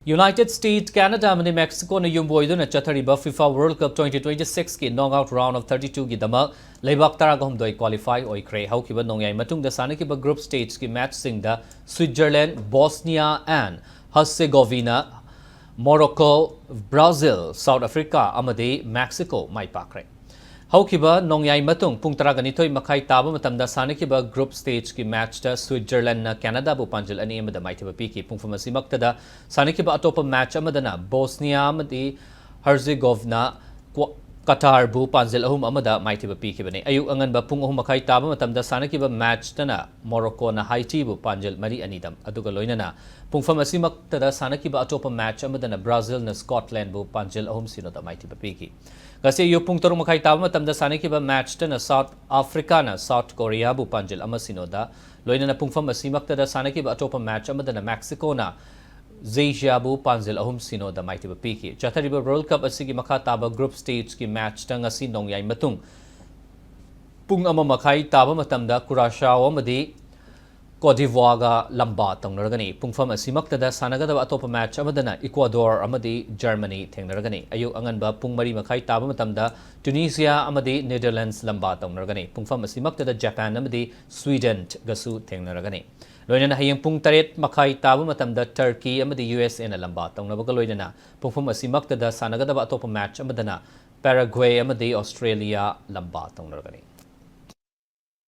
United States, Canada, and Mexico na yumboidun at Chathariba FIFA World Cup 2026 ki knockout round of 32 ki dama leibak taragahum doi qualify oi kre how ki ba nongyai matung da sana ki ba group stage ki match sing da Switzerland, Bosnia and Herzegovina, Morocco, Brazil, South Africa amadi Mexico mai pakre. Haukiba nongyai matung pung taraganitoy makai taba matamda sanakiba group stage ki match da Switzerland na Canada bu panjil ani amada maitiba piki pung famasimak tada sanakiba atopa match amadana Bosnia amadi Herzegovina Qatar bu panjil ahum amada maitiba piki bani ayuk angan ba pung ahum makai taba matamda sanakiba match dana Morocco na Haiti bu panjil mari anidam aduga loinana pung famasimak tada sanakiba atopa match amadana Brazil na Scotland bu panjil ahum sinoda maitiba piki Kasi yung turong makai tama matamda sana kiba match na South Africa na South Korea bu panjil ama sinoda loina na pungfam masimak tada sana kiba atopa match ama na Mexico na Asia bu panjil ahum sinoda maiti ba piki Chathariba World Cup asigi makataba group stage ki match ta ngasi nongyay matung pung ama makai taba matamda Curaçao amadi Cote d'Ivoire ga lamba tongnaragani pungfam asimak tada sanagadaba atopa match amadana Ecuador amadi Germany thengnaragani ayu anganba pung mari makai taba matamda Tunisia amadi Netherlands lamba tongnaragani pungfam asimak tada Japan amadi Sweden gasu thengnaragani loina hayang pung taret makai taba matamda Turkey amadi USA na lamba tongnabaga loina pungfam asimak tada sanagadaba atopa match amadana Paraguay amadi Australia lamba tongnaragani